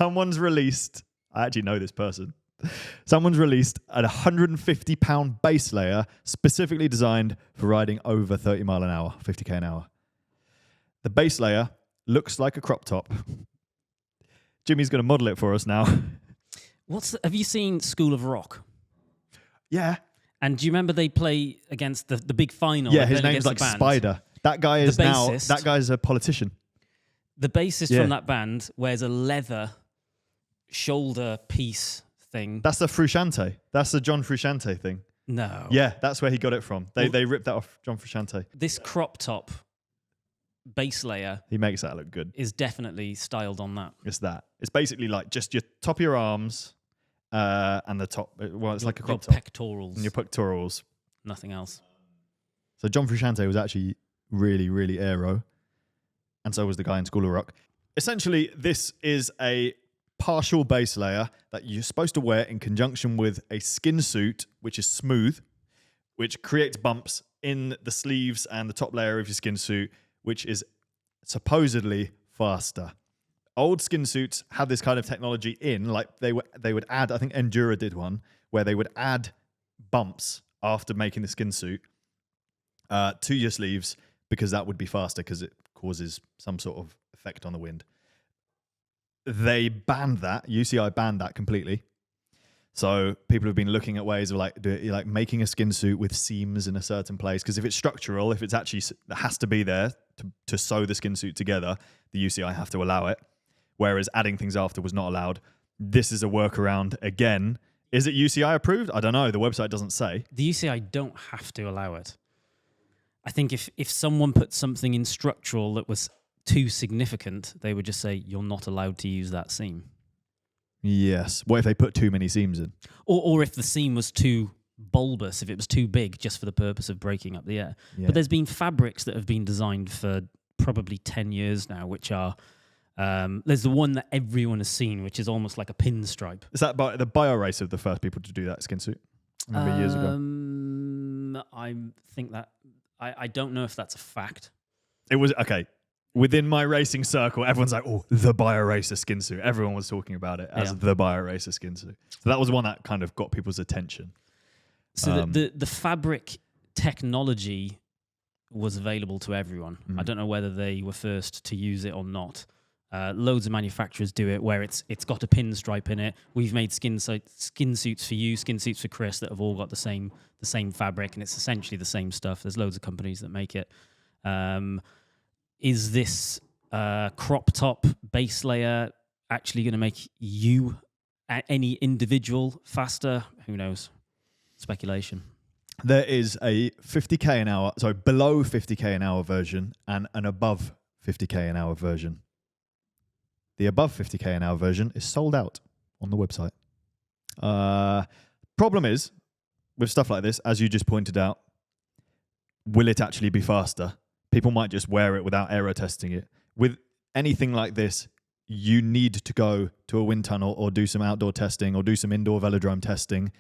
Someone's released, I actually know this person. Someone's released a 150-pound base layer specifically designed for riding over 30 mile an hour, 50k an hour. The base layer looks like a crop top. Jimmy's going to model it for us now. Have you seen School of Rock? Yeah. And do you remember they play against the big final? Yeah, his name's like Spider. That guy is that guy's a politician. The bassist from that band wears a leather shoulder piece thing. That's the Frusciante. That's the John Frusciante thing. No. Yeah, that's where he got it from. They ripped that off John Frusciante. This crop top base layer, he makes that look good, is definitely styled on that. It's that. It's basically like just your top of your arms and the top. Well, it's like a crop top. Pectorals. And your pectorals. Nothing else. So John Frusciante was actually really, really aero. And so was the guy in School of Rock. Essentially, this is a partial base layer that you're supposed to wear in conjunction with a skin suit, which is smooth, which creates bumps in the sleeves and the top layer of your skin suit, which is supposedly faster. Old skin suits had this kind of technology in, like they would add, I think Endura did one, where they would add bumps after making the skin suit to your sleeves because that would be faster because it causes some sort of effect on the wind. They banned that. UCI banned that completely. So people have been looking at ways of like making a skin suit with seams in a certain place, because if it's structural, if it's actually it has to be there to sew the skin suit together, the UCI have to allow it. Whereas adding things after was not allowed. This is a workaround again. Is it UCI approved? I don't know. The website doesn't say. The UCI don't have to allow it. I think if someone put something in structural that was too significant, they would just say, you're not allowed to use that seam. Yes. What if they put too many seams in? Or if the seam was too bulbous, if it was too big just for the purpose of breaking up the air. Yeah. But there's been fabrics that have been designed for probably 10 years now, which are... there's the one that everyone has seen, which is almost like a pinstripe. Is that the BioRacer of the first people to do that skin suit? I remember years ago. I think that... I don't know if that's a fact. It was... Okay. Within my racing circle, everyone's like, oh, the BioRacer skin suit. Everyone was talking about it as the BioRacer skin suit. So that was one that kind of got people's attention. So the fabric technology was available to everyone. I don't know whether they were first to use it or not. Loads of manufacturers do it where it's got a pinstripe in it. We've made skin suits for you, skin suits for Chris that have all got the same fabric, and it's essentially the same stuff. There's loads of companies that make it. Is this crop top base layer actually going to make you, any individual, faster? Who knows? Speculation. There is a 50k an hour, sorry, below 50k an hour version and an above 50k an hour version. The above 50k an hour version is sold out on the website. Problem is, with stuff like this, as you just pointed out, will it actually be faster? People might just wear it without aero testing it. With anything like this, you need to go to a wind tunnel or do some outdoor testing or do some indoor velodrome testing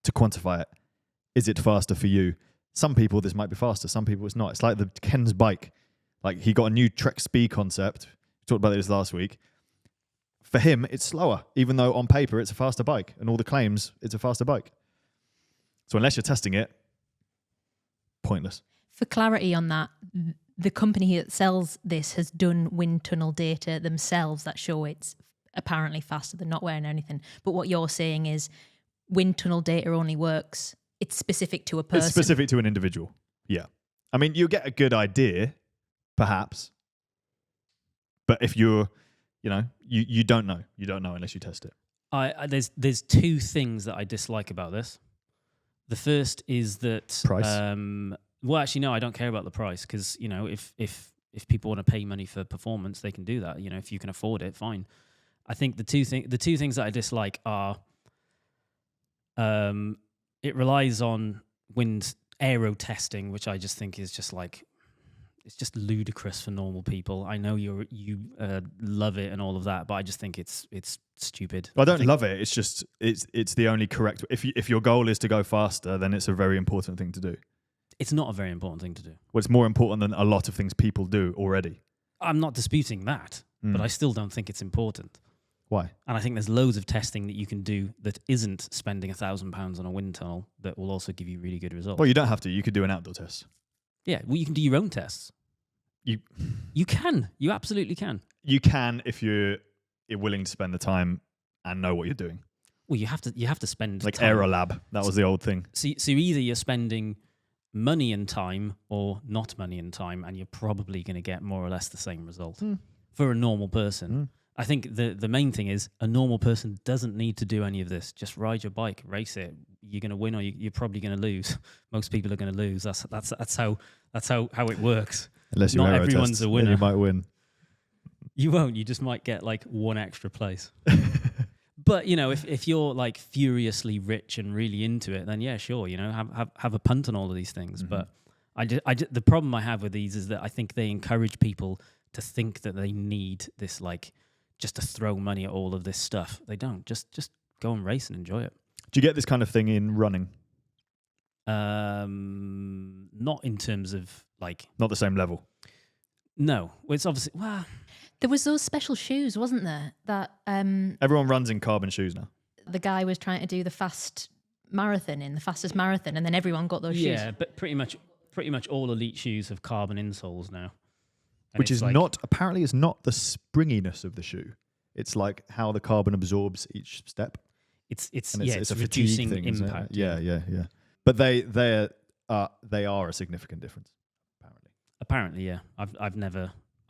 to quantify it. Is it faster for you? Some people, this might be faster. Some people, it's not. It's like the Ken's bike. Like, he got a new Trek Speed concept. We talked about this last week. For him, it's slower, even though on paper it's a faster bike. And all the claims, it's a faster bike. So unless you're testing it, pointless. For clarity on that, the company that sells this has done wind tunnel data themselves that show it's apparently faster than not wearing anything. But what you're saying is wind tunnel data only works. It's specific to a person. It's specific to an individual. Yeah. I mean, you get a good idea, perhaps. But if you're, you don't know. You don't know unless you test it. There's two things that I dislike about this. The first is that... Price? Well, actually, no, I don't care about the price because, if people want to pay money for performance, they can do that. If you can afford it, fine. I think the two things that I dislike are it relies on wind aero testing, which I just think is just like, it's just ludicrous for normal people. I know you love it and all of that, but I just think it's stupid. Well, I don't love it. It's just it's the only correct. If your goal is to go faster, then it's a very important thing to do. It's not a very important thing to do. Well, it's more important than a lot of things people do already. I'm not disputing that, but I still don't think it's important. Why? And I think there's loads of testing that you can do that isn't spending £1,000 on a wind tunnel that will also give you really good results. Well, you don't have to. You could do an outdoor test. Yeah, well, you can do your own tests. You can. You absolutely can. You can if you're willing to spend the time and know what you're doing. Well, you have to spend like time. Aero Lab. That was the old thing. So either you're spending money and time or not money and time, and you're probably going to get more or less the same result for a normal person. I think the main thing is a normal person doesn't need to do any of this. Just ride your bike, race it. You're going to win or you're probably going to lose. Most people are going to lose. That's how it works. Unless you not Aero everyone's test, a winner. then you might win. You won't. You just might get like one extra place. But you know, if you're like furiously rich and really into it, then yeah, sure. You know, have a punt on all of these things. But the problem I have with these is that I think they encourage people to think that they need this, like, just to throw money at all of this stuff. They don't. Just go and race and enjoy it. Do you get this kind of thing in running? Not in terms of like... Not the same level? No. Well, it's obviously... Well, there was those special shoes, wasn't there? That everyone runs in carbon shoes now. The guy was trying to do the fastest marathon, and then everyone got those shoes. Yeah, but pretty much all elite shoes have carbon insoles now. Which is apparently it's not the springiness of the shoe. It's like how the carbon absorbs each step. It's a reducing thing, impact. Yeah. But they are a significant difference, apparently. Apparently, yeah.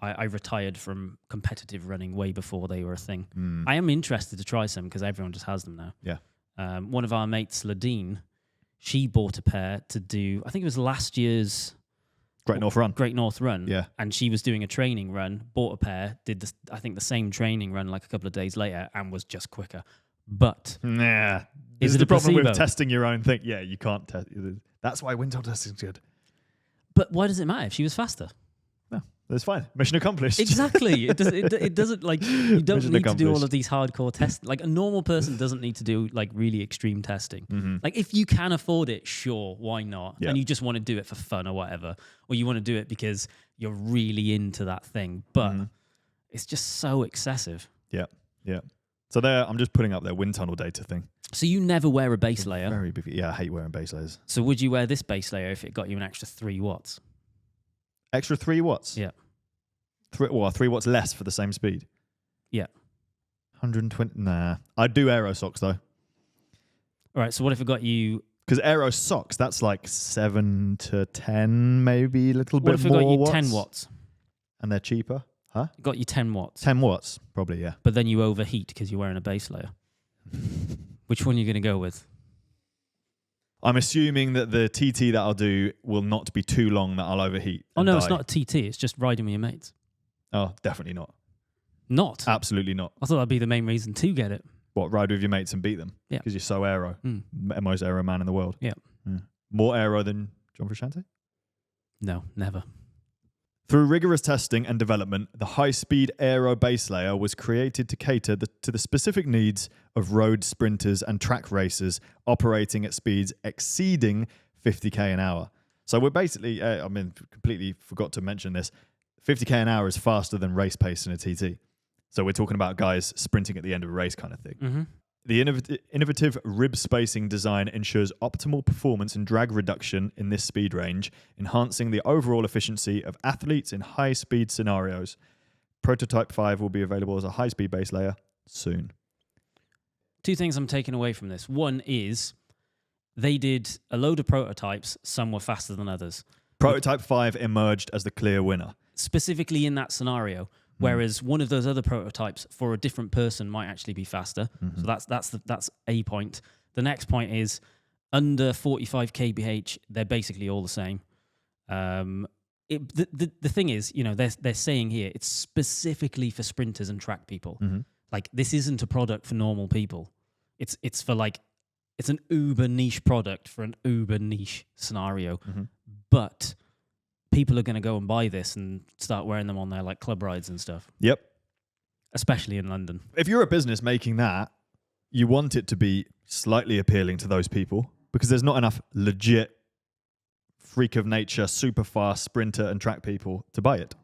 I retired from competitive running way before they were a thing. I am interested to try some because everyone just has them now. Yeah. One of our mates, Ladine, she bought a pair to do, I think it was last year's Great North Run. Yeah. And she was doing a training run, bought a pair, did the same training run like a couple of days later and was just quicker. But nah. Is it the problem placebo? with testing your own thing? Yeah, you can't test. That's why wind tunnel testing is good. But why does it matter if she was faster? No, that's fine. Mission accomplished. Exactly. It doesn't like you don't Mission need to do all accomplished. of these hardcore tests. Like a normal person doesn't need to do like really extreme testing. Like if you can afford it, sure, why not? Yeah. And you just want to do it for fun or whatever, or you want to do it because you're really into that thing. But it's just so excessive. Yeah. So there, I'm just putting up their wind tunnel data thing. So you never wear a base layer. Very big. Yeah, I hate wearing base layers. So would you wear this base layer if it got you an extra 3 watts? Extra 3 watts? Yeah. 3 watts less for the same speed? Yeah. 120? Nah. I'd do Aero socks though. All right. So what if it got you? Because Aero socks, that's like 7 to 10, maybe a little bit more. What if it got you watts? 10 watts? And they're cheaper? Huh? It got you 10 watts. 10 watts, probably, yeah. But then you overheat because you're wearing a base layer. Which one are you going to go with? I'm assuming that the TT that I'll do will not be too long that I'll overheat. Oh, no, die. it's not a TT. It's just riding with your mates. Oh, definitely not. Not? Absolutely not. I thought that'd be the main reason to get it. What, ride with your mates and beat them? Yeah. Because you're so aero. Most aero man in the world. Yeah. More aero than John Frusciante? No, never. Through rigorous testing and development, the high-speed Aero base layer was created to cater to the specific needs of road sprinters and track racers operating at speeds exceeding 50k an hour. So we're basically, completely forgot to mention this, 50k an hour is faster than race pace in a TT. So we're talking about guys sprinting at the end of a race kind of thing. The innovative rib spacing design ensures optimal performance and drag reduction in this speed range, enhancing the overall efficiency of athletes in high-speed scenarios. Prototype 5 will be available as a high-speed base layer soon. 2 things I'm taking away from this. One is they did a load of prototypes. Some were faster than others. Prototype 5 emerged as the clear winner. Specifically in that scenario. Whereas one of those other prototypes for a different person might actually be faster. So that's a point. The next point is under 45 kbh, they're basically all the same. The thing is, you know, they're saying here it's specifically for sprinters and track people. Like this isn't a product for normal people. It's for like it's an uber niche product for an uber niche scenario. But people are going to go and buy this and start wearing them on their like club rides and stuff. Yep. Especially in London. If you're a business making that, you want it to be slightly appealing to those people because there's not enough legit freak of nature, super fast sprinter and track people to buy it.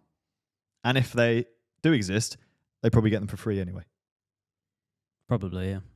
And if they do exist, they probably get them for free anyway. Probably, yeah.